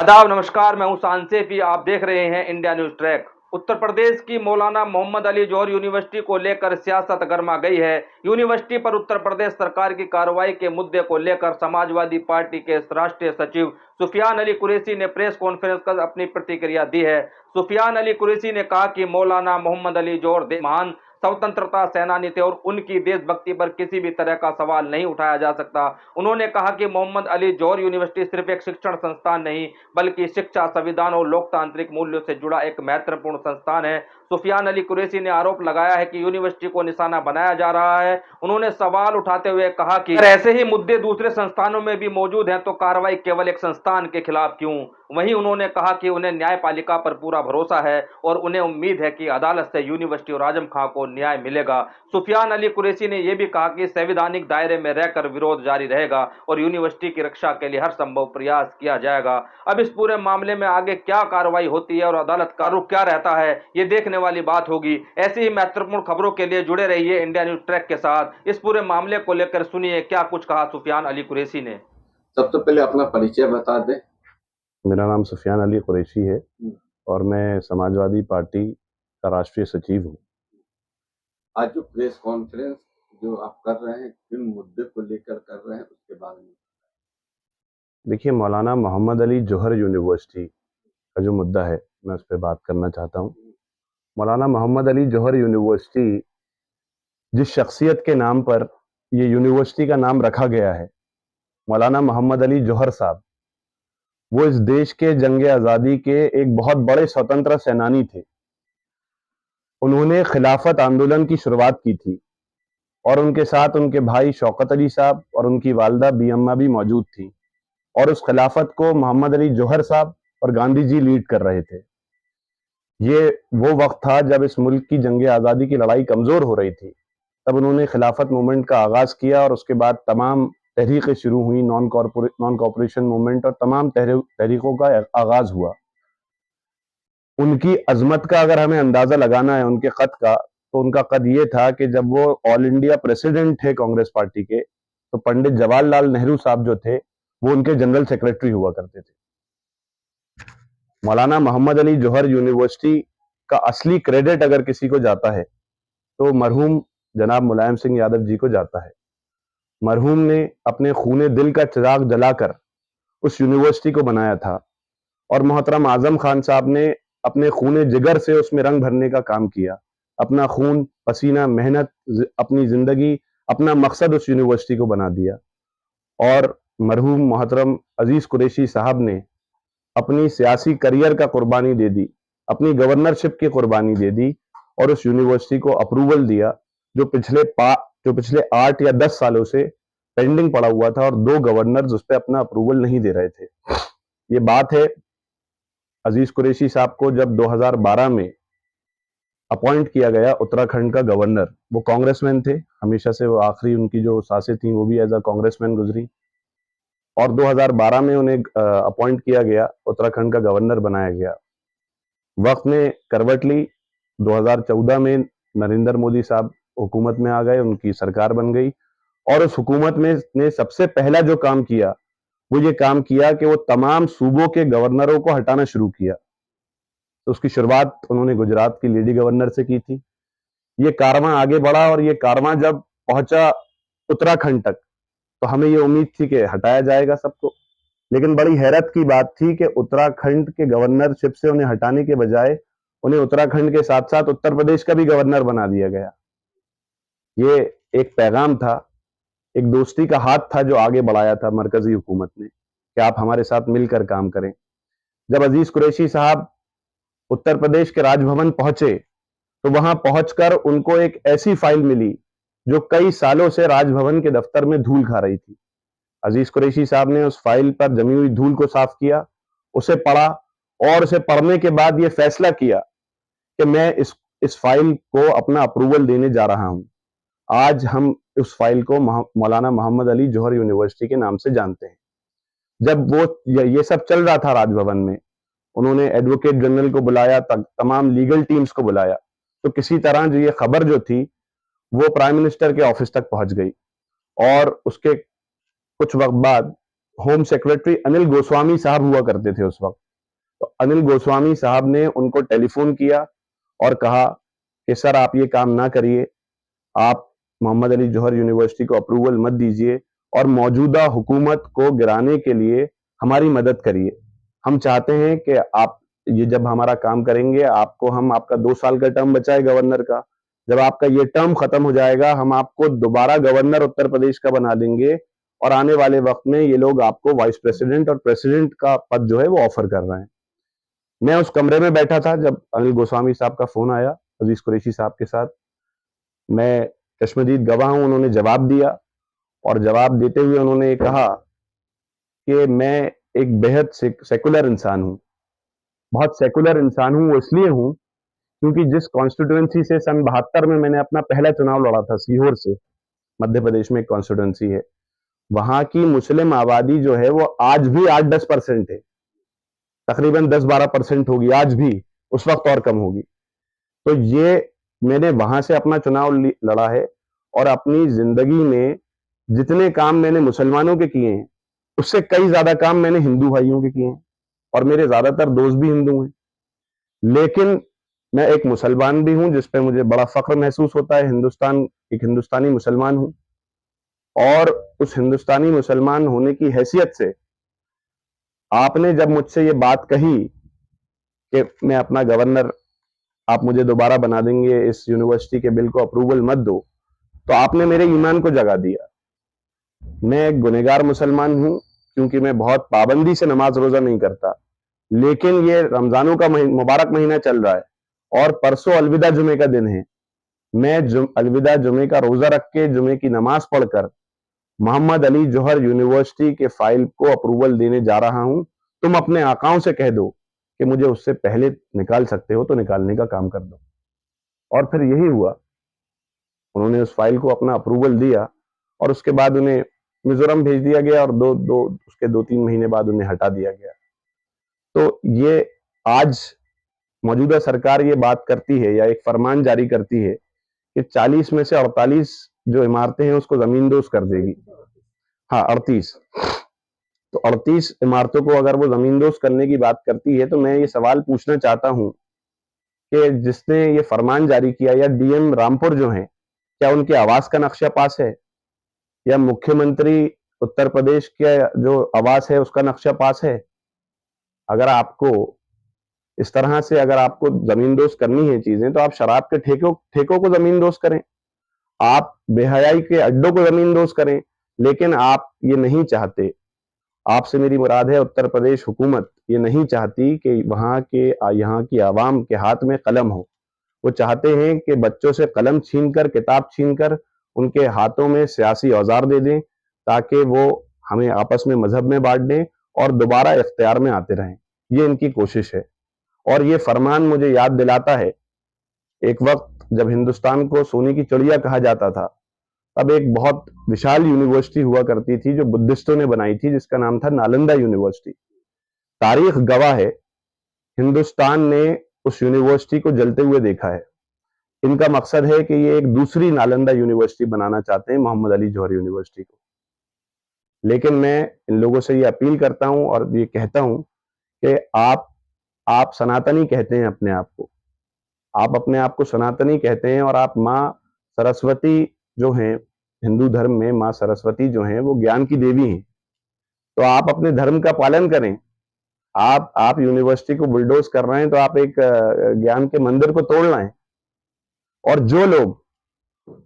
आदाब नमस्कार, मैं हूं सांसेफी। आप देख रहे हैं India news track. Uttar Pradesh की मौलाना मोहम्मद अली जौहर यूनिवर्सिटी को लेकर सियासत गर्मा गई है। यूनिवर्सिटी पर उत्तर प्रदेश सरकार की कार्रवाई के मुद्दे को लेकर समाजवादी पार्टी के राष्ट्रीय सचिव सुफियान अली कुरैशी ने प्रेस कॉन्फ्रेंस कर अपनी प्रतिक्रिया दी है। सुफियान अली कुरैशी ने कहा कि मौलाना मोहम्मद अली जौहर महान स्वतंत्रता सेनानी थे और उनकी देशभक्ति पर किसी भी तरह का सवाल नहीं उठाया जा सकता। उन्होंने कहा कि मोहम्मद अली जौहर यूनिवर्सिटी सिर्फ एक शिक्षण संस्थान नहीं बल्कि शिक्षा, संविधान और लोकतांत्रिक मूल्यों से जुड़ा एक महत्वपूर्ण संस्थान है। सुफियान अली कुरैशी ने आरोप लगाया है कि यूनिवर्सिटी को निशाना बनाया जा रहा है। उन्होंने सवाल उठाते हुए कहा कि अगर ऐसे ही मुद्दे दूसरे संस्थानों में भी मौजूद हैं तो कार्रवाई केवल एक संस्थान के खिलाफ क्यों। वहीं उन्होंने कहा कि उन्हें न्यायपालिका पर पूरा भरोसा है और उन्हें उम्मीद है कि अदालत से यूनिवर्सिटी और आजम खां को न्याय मिलेगा। सुफियान अली कुरैशी ने यह भी कहा कि संवैधानिक दायरे में रहकर विरोध जारी रहेगा और यूनिवर्सिटी की रक्षा के लिए हर संभव प्रयास किया जाएगा। अब इस पूरे मामले में आगे क्या कार्रवाई होती है और अदालत का रुख क्या रहता है, ये देखने वाली बात होगी। ऐसी ही महत्वपूर्ण खबरों के लिए जुड़े रहिए इंडिया न्यूज ट्रैक के साथ। इस पूरे मामले को लेकर सुनिए क्या कुछ कहा सुफियान अली कुरैशी ने। सबसे पहले अपना परिचय बता दें। मेरा नाम सुफियान अली कुरैशी है और मैं समाजवादी पार्टी का राष्ट्रीय सचिव हूँ। आज जो प्रेस कॉन्फ्रेंस जो आप कर रहे हैं, किन मुद्दे को लेकर कर रहे हैं, उसके बारे में देखिए, मौलाना मोहम्मद अली जौहर यूनिवर्सिटी का जो मुद्दा है मैं उस पर बात करना चाहता हूँ। मौलाना मोहम्मद अली जौहर यूनिवर्सिटी, जिस शख्सियत के नाम पर ये यूनिवर्सिटी का नाम रखा गया है, मौलाना मोहम्मद अली जौहर साहब, वो इस देश के जंग आज़ादी के एक बहुत बड़े स्वतंत्र सेनानी थे। उन्होंने खिलाफत आंदोलन की शुरुआत की थी और उनके साथ उनके भाई शौकत अली साहब और उनकी वालदा बी अम्मा भी मौजूद थी और उस खिलाफत को मोहम्मद अली जौहर साहब और गांधी जी लीड कर रहे थे। ये वो वक्त था जब इस मुल्क की जंग आज़ादी की लड़ाई कमज़ोर हो रही थी। तब उन्होंने खिलाफत मूवमेंट का आगाज़ किया और उसके बाद तमाम तहरीकें शुरू हुई, नॉन कॉरपोरेशन मूवमेंट और तमाम तहरीकों का आगाज़ हुआ। उनकी अजमत का अगर हमें अंदाज़ा लगाना है उनके क़द का, तो उनका कद ये था कि जब वो ऑल इंडिया प्रेसिडेंट थे कांग्रेस पार्टी के, तो पंडित जवाहरलाल नेहरू साहब जो थे वो उनके जनरल सेक्रेटरी हुआ करते थे। मौलाना मोहम्मद अली जौहर यूनिवर्सिटी का असली क्रेडिट अगर किसी को जाता है तो मरहूम जनाब मुलायम सिंह यादव जी को जाता है। मरहूम ने अपने खूने दिल का चिराग जलाकर उस यूनिवर्सिटी को बनाया था और मोहतरम आजम खान साहब ने अपने खूने जिगर से उसमें रंग भरने का काम किया। अपना खून, पसीना, मेहनत, अपनी जिंदगी, अपना मकसद उस यूनिवर्सिटी को बना दिया। और मरहूम मोहतरम अजीज कुरैशी साहब ने अपनी सियासी करियर का कुर्बानी दे दी, अपनी गवर्नरशिप की कुर्बानी दे दी और उस यूनिवर्सिटी को अप्रूवल दिया जो पिछले 8 या 10 सालों से पेंडिंग पड़ा हुआ था और 2 गवर्नर्स उस पर अपना अप्रूवल नहीं दे रहे थे। ये बात है अजीज कुरैशी साहब को जब 2012 में अपॉइंट किया गया उत्तराखंड का गवर्नर। वो कांग्रेसमैन थे, हमेशा से वो आखिरी उनकी जो सांसें थी वो भी एज अ कांग्रेसमैन गुजरी और 2012 में उन्हें अपॉइंट किया गया, उत्तराखंड का गवर्नर बनाया गया। वक्त ने करवट ली, 2014 में नरेंद्र मोदी साहब हुकूमत में आ गए, उनकी सरकार बन गई और उस हुकूमत में ने सबसे पहला जो काम किया वो ये काम किया कि वो तमाम सूबों के गवर्नरों को हटाना शुरू किया। तो उसकी शुरुआत उन्होंने गुजरात की लेडी गवर्नर से की थी। ये कारवां आगे बढ़ा और ये कारवां जब पहुंचा उत्तराखंड तक तो हमें ये उम्मीद थी कि हटाया जाएगा सबको, लेकिन बड़ी हैरत की बात थी कि उत्तराखंड के गवर्नरशिप से उन्हें हटाने के बजाय उन्हें उत्तराखंड के साथ साथ उत्तर प्रदेश का भी गवर्नर बना दिया गया। ये एक पैगाम था, एक दोस्ती का हाथ था जो आगे बढ़ाया था मरकजी हुकूमत ने कि आप हमारे साथ मिलकर काम करें। जब अजीज कुरैशी साहब उत्तर प्रदेश के राजभवन पहुंचे तो वहां पहुंचकर उनको एक ऐसी फाइल मिली जो कई सालों से राजभवन के दफ्तर में धूल खा रही थी। अजीज कुरैशी साहब ने उस फाइल पर जमी हुई धूल को साफ किया, उसे पढ़ा और उसे पढ़ने के बाद यह फैसला किया कि मैं इस फाइल को अपना अप्रूवल देने जा रहा हूं। आज हम उस फाइल को मौलाना मोहम्मद अली जौहर यूनिवर्सिटी के नाम से जानते हैं। जब वो ये सब चल रहा था राजभवन में, उन्होंने एडवोकेट जनरल को बुलाया, तमाम लीगल टीम्स को बुलाया, तो किसी तरह जो ये खबर जो थी वो प्राइम मिनिस्टर के ऑफिस तक पहुंच गई और उसके कुछ वक्त बाद होम सेक्रेटरी अनिल गोस्वामी साहब हुआ करते थे उस वक्त। तो अनिल गोस्वामी साहब ने उनको टेलीफोन किया और कहा कि सर आप ये काम ना करिए, आप मोहम्मद अली जौहर यूनिवर्सिटी को अप्रूवल मत दीजिए और मौजूदा हुकूमत को गिराने के लिए हमारी मदद करिए। हम चाहते हैं कि आप ये जब हमारा काम करेंगे, आपको हम आपका 2 साल का टर्म बचा है गवर्नर का, जब आपका ये टर्म खत्म हो जाएगा हम आपको दोबारा गवर्नर उत्तर प्रदेश का बना देंगे और आने वाले वक्त में ये लोग आपको वाइस प्रेसिडेंट और प्रेसिडेंट का पद जो है वो ऑफर कर रहे हैं। मैं उस कमरे में बैठा था जब अनिल गोस्वामी साहब का फोन आया अजीज कुरैशी साहब के साथ। मैं चश्मदीद गवाह हूं, उन्होंने जवाब दिया और जवाब देते हुए उन्होंने कहा कि मैं एक बेहद सेकुलर इंसान हूं। बहुत सेकुलर इंसान हूं, वो इसलिए हूं क्योंकि जिस कॉन्स्टिट्यूएंसी से सन 72 में मैंने अपना पहला चुनाव लड़ा था, सीहोर से, मध्य प्रदेश में एक कॉन्स्टिट्यूएंसी है, वहां की मुस्लिम आबादी जो है वो आज भी 8-10% है, तकरीबन 10-12% होगी आज भी, उस वक्त और कम होगी। तो ये मैंने वहां से अपना चुनाव लड़ा है और अपनी जिंदगी में जितने काम मैंने मुसलमानों के किए हैं उससे कई ज्यादा काम मैंने हिंदू भाइयों के किए हैं और मेरे ज्यादातर दोस्त भी हिंदू हैं। लेकिन मैं एक मुसलमान भी हूं जिस पे मुझे बड़ा फख्र महसूस होता है। एक हिंदुस्तानी मुसलमान हूं और उस हिंदुस्तानी मुसलमान होने की हैसियत से आपने जब मुझसे ये बात कही कि मैं अपना गवर्नर, आप मुझे दोबारा बना देंगे, इस यूनिवर्सिटी के बिल को अप्रूवल मत दो, तो आपने मेरे ईमान को जगा दिया। मैं एक गुनहगार मुसलमान हूं क्योंकि मैं बहुत पाबंदी से नमाज रोजा नहीं करता, लेकिन ये रमजानों का मुबारक महीना चल रहा है और परसों अलविदा जुमे का दिन है। मैं अलविदा जुमे का रोजा रख के जुमे की नमाज पढ़कर मोहम्मद अली जौहर यूनिवर्सिटी के फाइल को अप्रूवल देने जा रहा हूं। तुम अपने आकाओं से कह दो कि मुझे उससे पहले निकाल सकते हो तो निकालने का काम कर दो। और फिर यही हुआ, उन्होंने उस फाइल को अपना अप्रूवल दिया और उसके बाद उन्हें मिजोरम भेज दिया गया और उसके 2-3 महीने बाद उन्हें हटा दिया गया। तो ये आज मौजूदा सरकार ये बात करती है या एक फरमान जारी करती है कि 40 में से 48 जो इमारतें हैं उसको जमींदोज कर देगी। हाँ, 38। तो 38 इमारतों को अगर वो जमींदोज करने की बात करती है तो मैं ये सवाल पूछना चाहता हूं कि जिसने ये फरमान जारी किया या डीएम रामपुर जो हैं, क्या उनके आवास का नक्शा पास है या मुख्यमंत्री उत्तर प्रदेश का जो आवास है उसका नक्शा पास है? अगर आपको इस तरह से अगर आपको जमींदोज करनी है चीजें तो आप शराब के ठेकों को जमींदोज करें, आप बेहयाई के अड्डों को जमींदोज करें, लेकिन आप ये नहीं चाहते। आपसे मेरी मुराद है उत्तर प्रदेश हुकूमत ये नहीं चाहती कि वहां के यहाँ की आवाम के हाथ में कलम हो। वो चाहते हैं कि बच्चों से कलम छीनकर, किताब छीनकर उनके हाथों में सियासी औजार दे दें ताकि वो हमें आपस में मजहब में बांट दें और दोबारा इख्तियार में आते रहें। ये इनकी कोशिश है और ये फरमान मुझे याद दिलाता है एक वक्त जब हिंदुस्तान को सोने की चिड़िया कहा जाता था, तब एक बहुत विशाल यूनिवर्सिटी हुआ करती थी जो बुद्धिस्टों ने बनाई थी जिसका नाम था नालंदा यूनिवर्सिटी। तारीख गवाह है, हिंदुस्तान ने उस यूनिवर्सिटी को जलते हुए देखा है। इनका मकसद है कि ये एक दूसरी नालंदा यूनिवर्सिटी बनाना चाहते हैं, मोहम्मद अली जौहर यूनिवर्सिटी को। लेकिन मैं इन लोगों से ये अपील करता हूं और ये कहता हूं कि आप सनातनी कहते हैं अपने आप को, आप अपने आप को सनातनी कहते हैं और आप माँ सरस्वती जो हैं, हिंदू धर्म में माँ सरस्वती जो हैं वो ज्ञान की देवी हैं। तो आप अपने धर्म का पालन करें। आप यूनिवर्सिटी को बुलडोज कर रहे हैं तो आप एक ज्ञान के मंदिर को तोड़ रहे हैं। और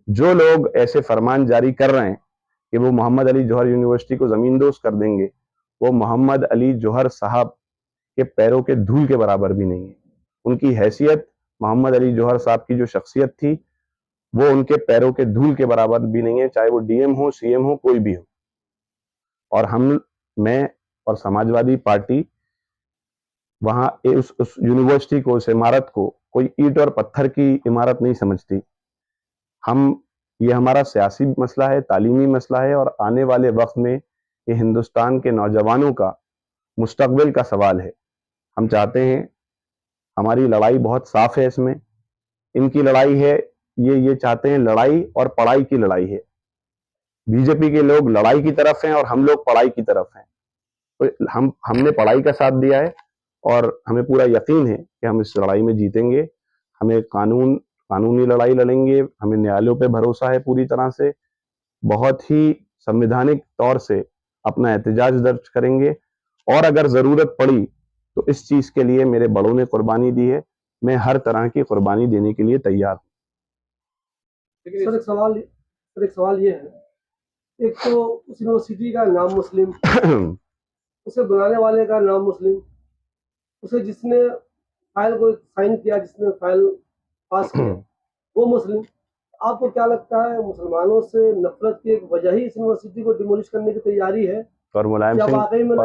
जो लोग ऐसे फरमान जारी कर रहे हैं कि वो मोहम्मद अली जौहर यूनिवर्सिटी को जमींदोज कर देंगे, वो मोहम्मद अली जौहर साहब के पैरों के धूल के बराबर भी नहीं है। उनकी हैसियत, मोहम्मद अली जौहर साहब की जो शख्सियत थी वो उनके पैरों के धूल के बराबर भी नहीं है, चाहे वो डीएम हो, सीएम हो, कोई भी हो। और मैं और समाजवादी पार्टी वहां उस यूनिवर्सिटी को, उस इमारत को कोई ईंट और पत्थर की इमारत नहीं समझती। ये हमारा सियासी मसला है, तालीमी मसला है और आने वाले वक्त में ये हिंदुस्तान के नौजवानों का मुस्तकबिल का सवाल है। हम चाहते हैं, हमारी लड़ाई बहुत साफ है इसमें। इनकी लड़ाई है, ये चाहते हैं लड़ाई और पढ़ाई की लड़ाई है। बीजेपी के लोग लड़ाई की तरफ हैं और हम लोग पढ़ाई की तरफ हैं। तो हमने पढ़ाई का साथ दिया है और हमें पूरा यकीन है कि हम इस लड़ाई में जीतेंगे। हमें कानूनी लड़ाई लड़ेंगे, हमें न्यायालयों पे भरोसा है पूरी तरह से, बहुत ही संवैधानिक तौर से अपना एहतजाज दर्ज करेंगे और अगर ज़रूरत पड़ी तो इस चीज़ के लिए मेरे बड़ों ने कुर्बानी दी है, मैं हर तरह की कुर्बानी देने के लिए तैयार हूँ। सर एक सवाल ये है, एक तो उस यूनिवर्सिटी का नाम मुस्लिम, उसे बनाने वाले का नाम मुस्लिम, उसे जिसने फाइल को साइन किया, जिसने फाइल पास किया वो मुस्लिम। आपको क्या लगता है मुसलमानों से नफरत की एक वजह ही इस यूनिवर्सिटी को डिमोलिश करने की तैयारी है? और मुलायम या सिंह वाकई में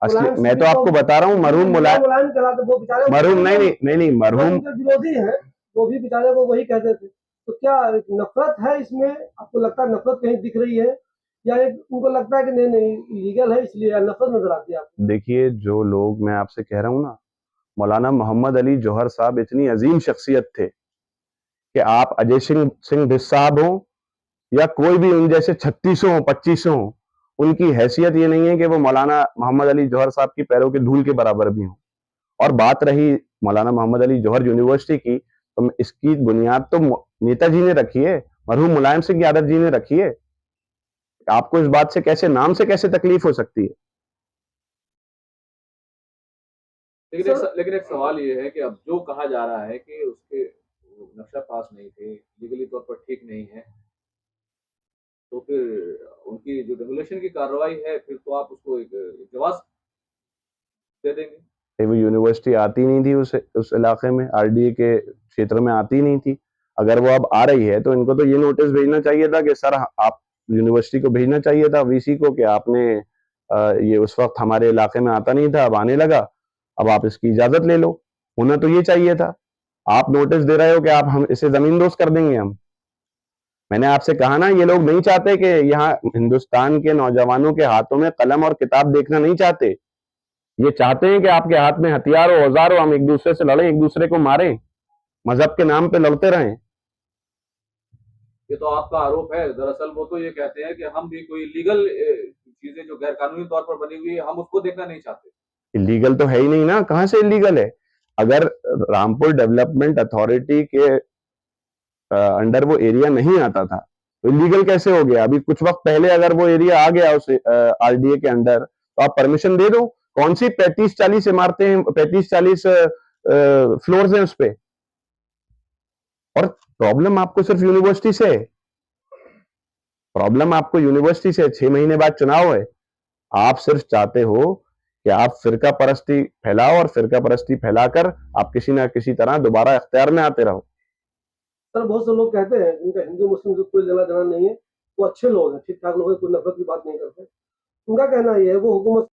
असली मैं तो आपको बता रहा हूँ मरहूम कराते वो बेचारे मरहूम नहीं मरहूम विरोधी हैं, वो भी बेचारे को वही कहते थे। तो क्या नफरत है इसमें? आपको लगता है नफरत कहीं दिख रही है या एक उनको लगता है कि नहीं लीगल है इसलिए नफरत नजर आती है आपको? देखिए, जो लोग, मैं आपसे कह रहा हूँ ना, मौलाना मोहम्मद अली जौहर साहब इतनी अजीम शख्सियत थे कि आप अजय सिंह भिस साहब हो या कोई भी उन जैसे 36 हो 25 हो, उनकी हैसियत ये नहीं है कि वो मौलाना मोहम्मद अली जौहर साहब की पैरों के धूल के बराबर भी हो। और बात रही मौलाना मोहम्मद अली जौहर यूनिवर्सिटी की, तो इसकी बुनियाद तो नेताजी ने रखी है, मरहूम मुलायम सिंह यादव जी ने रखी है। आपको इस बात से कैसे तकलीफ हो सकती है? लेकिन एक सवाल ये है कि अब जो कहा जा रहा है कि उसके नक्शा पास नहीं थे, लीगली तौर पर ठीक नहीं है, तो फिर उनकी जो डेमोलिशन की कार्रवाई है फिर तो आप उसको एक जवाब दे देंगे। वो यूनिवर्सिटी आती नहीं थी उस इलाके में, आरडीए के क्षेत्र में आती नहीं थी। अगर वो अब आ रही है तो इनको तो ये नोटिस भेजना चाहिए था कि सर आप यूनिवर्सिटी को भेजना चाहिए था, वीसी को, कि आपने ये उस वक्त हमारे इलाके में आता नहीं था, अब आने लगा, अब आप इसकी इजाजत ले लो। होना तो ये चाहिए था। आप नोटिस दे रहे हो कि आप हम इसे जमींदोज कर देंगे हम। मैंने आपसे कहा ना, ये लोग नहीं चाहते कि यहाँ हिंदुस्तान के नौजवानों के हाथों में कलम और किताब देखना नहीं चाहते। ये चाहते हैं कि आपके हाथ में हथियार हो, औजार हो, हम एक दूसरे से लड़ें, एक दूसरे को मारें, मजहब के नाम पे लड़ते रहें। ये तो आपका आरोप है। दरअसल वो तो ये कहते हैं कि हम भी कोई लीगल चीजें जो गैर कानूनी तौर पर बनी हुई है हम उसको देखना नहीं चाहते। इलीगल तो है ही नहीं ना, कहां से इलीगल है? अगर रामपुर डेवलपमेंट अथॉरिटी के अंडर वो एरिया नहीं आता था तो इलीगल कैसे हो गया? अभी कुछ वक्त पहले अगर वो एरिया आ गया उस आरडीए के अंडर तो आप परमिशन दे दो। कौन सी 35-40 इमारतें हैं, 35-40 फ्लोर्स हैं उस पे? और प्रॉब्लम आपको सिर्फ यूनिवर्सिटी से है, प्रॉब्लम आपको यूनिवर्सिटी से 6 महीने बाद चुनाव है। आप सिर्फ चाहते हो कि आप फिरका परस्ती फैलाओ और फिरका परस्ती फैलाकर आप किसी ना किसी तरह दोबारा इख्तियार में आते रहो। सर बहुत से लोग कहते हैं इनका हिंदू मुस्लिम से कोई लेना देना नहीं है, वो अच्छे लोग हैं, ठीक ठाक लोग हैं, कोई नफरत की बात नहीं करते। उनका कहना यह है वो हुकूमत